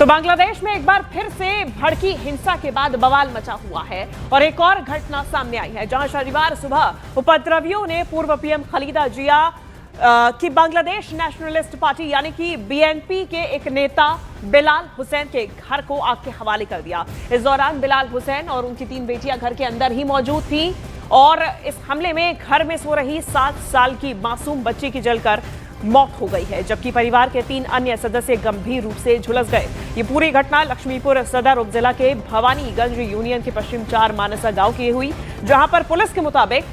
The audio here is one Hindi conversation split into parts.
तो बांग्लादेश में एक बार फिर से भड़की हिंसा के बाद बवाल मचा हुआ है और एक और घटना सामने आई है, जहां शनिवार सुबह उपद्रवियों ने पूर्व पीएम खालिदा जिया की बांग्लादेश नेशनलिस्ट पार्टी यानी कि बीएनपी के एक नेता बिलाल हुसैन के घर को आग के हवाले कर दिया। इस दौरान बिलाल हुसैन और उनकी 3 बेटियां घर के अंदर ही मौजूद थी और इस हमले में घर में सो रही 7 साल की मासूम बच्ची की जलकर मौत हो गई है, जबकि परिवार के 3 अन्य सदस्य गंभीर रूप से झुलस गए। ये पूरी घटना लक्ष्मीपुर सदर उपजिला के भवानीगंज यूनियन के पश्चिम 4 मानसा गांव की हुई, जहां पर पुलिस के मुताबिक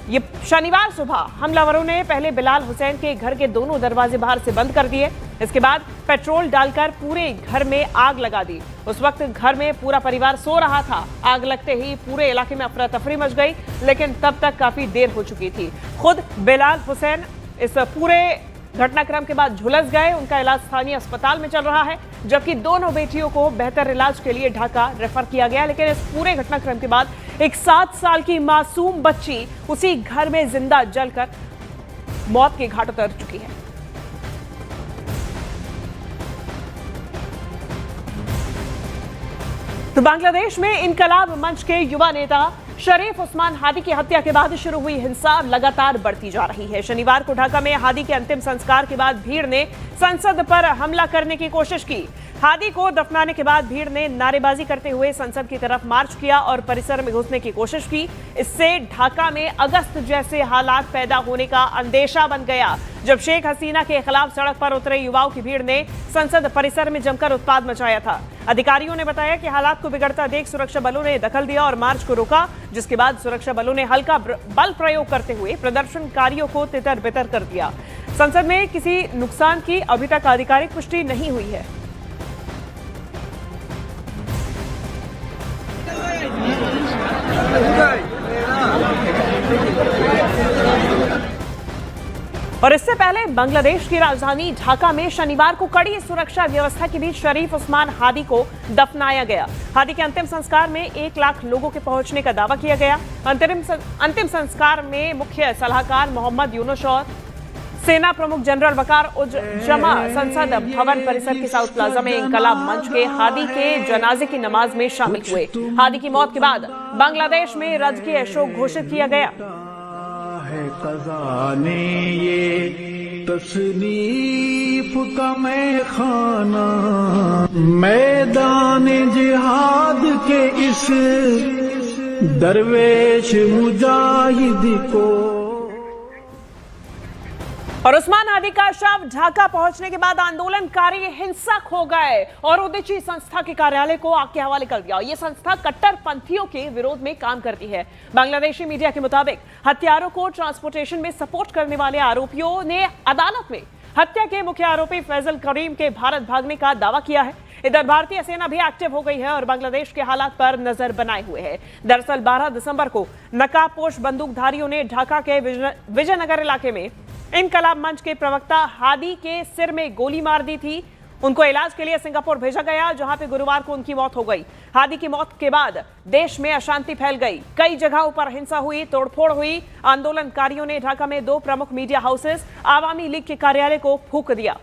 ये शनिवार सुबह हमलावरों ने पहले बिलाल हुसैन के घर के दोनों दरवाजे बाहर से बंद कर दिए। इसके बाद पेट्रोल डालकर पूरे घर में आग लगा दी। उस वक्त घर में पूरा परिवार सो रहा था। आग लगते ही पूरे इलाके में अफरा तफरी मच गई, लेकिन तब तक काफी देर हो चुकी थी। खुद बिलाल हुसैन इस पूरे घटनाक्रम के बाद झुलस गए। उनका इलाज स्थानीय अस्पताल में चल रहा है, जबकि दोनों बेटियों को बेहतर इलाज के लिए ढाका रेफर किया गया। लेकिन इस पूरे घटनाक्रम के बाद एक 7 साल की मासूम बच्ची उसी घर में जिंदा जलकर मौत के घाट उतर चुकी है। तो बांग्लादेश में इनकलाब मंच के युवा नेता शरीफ उस्मान हादी की हत्या के बाद शुरू हुई हिंसा लगातार बढ़ती जा रही है। शनिवार को ढाका में हादी के अंतिम संस्कार के बाद भीड़ ने संसद पर हमला करने की कोशिश की। हादी को दफनाने के बाद भीड़ ने नारेबाजी करते हुए संसद की तरफ मार्च किया और परिसर में घुसने की कोशिश की। इससे ढाका में अगस्त जैसे हालात पैदा होने का अंदेशा बन गया, जब शेख हसीना के खिलाफ सड़क पर उतरे युवाओं की भीड़ ने संसद परिसर में जमकर उत्पाद मचाया था। अधिकारियों ने बताया कि हालात को बिगड़ता देख सुरक्षा बलों ने दखल दिया और मार्च को रोका, जिसके बाद सुरक्षा बलों ने हल्का बल प्रयोग करते हुए प्रदर्शनकारियों को तितर बितर कर दिया। संसद में किसी नुकसान की अभी तक आधिकारिक पुष्टि नहीं हुई है। और इससे पहले बांग्लादेश की राजधानी ढाका में शनिवार को कड़ी सुरक्षा व्यवस्था के बीच शरीफ उस्मान हादी को दफनाया गया। हादी के अंतिम संस्कार में 1 लाख लोगों के पहुंचने का दावा किया गया। अंतिम संस्कार में मुख्य सलाहकार मोहम्मद यूनुस और सेना प्रमुख जनरल वकार उज जमा संसद भवन परिसर के साउथ प्लाजा में इनकलाब मंच के हादी के जनाजे की नमाज में शामिल हुए। हादी की मौत के बाद बांग्लादेश में राजकीय शोक घोषित किया गया। है खजाने ये तसनीफ का मैं खाना, मैदान जिहाद के इस दरवेश मुजाहिद को। और उस्मान हादी का शव ढाका पहुंचने के बाद आंदोलनकारी हिंसक हो गए और उद्देची संस्था के कार्यालय को आग के हवाले कर दिया। यह संस्था कट्टरपंथियों के विरोध में काम करती है। बांग्लादेशी मीडिया के मुताबिक हत्यारों को ट्रांसपोर्टेशन में सपोर्ट करने वाले आरोपियों ने अदालत में हत्या के मुख्य आरोपी फैजल करीम के भारत भागने का दावा किया है। इधर भारतीय सेना भी एक्टिव हो गई है और बांग्लादेश के हालात पर नजर बनाए हुए है। दरअसल 12 दिसंबर को नकाबपोश बंदूकधारियों ने ढाका के विजयनगर इलाके में इनकलाब मंच के प्रवक्ता हादी के सिर में गोली मार दी थी। उनको इलाज के लिए सिंगापुर भेजा गया, जहां पे गुरुवार को उनकी मौत हो गई। हादी की मौत के बाद देश में अशांति फैल गई। कई जगहों पर हिंसा हुई, तोड़फोड़ हुई। आंदोलनकारियों ने ढाका में 2 प्रमुख मीडिया हाउसेस, आवामी लीग के कार्यालय को फूंक दिया।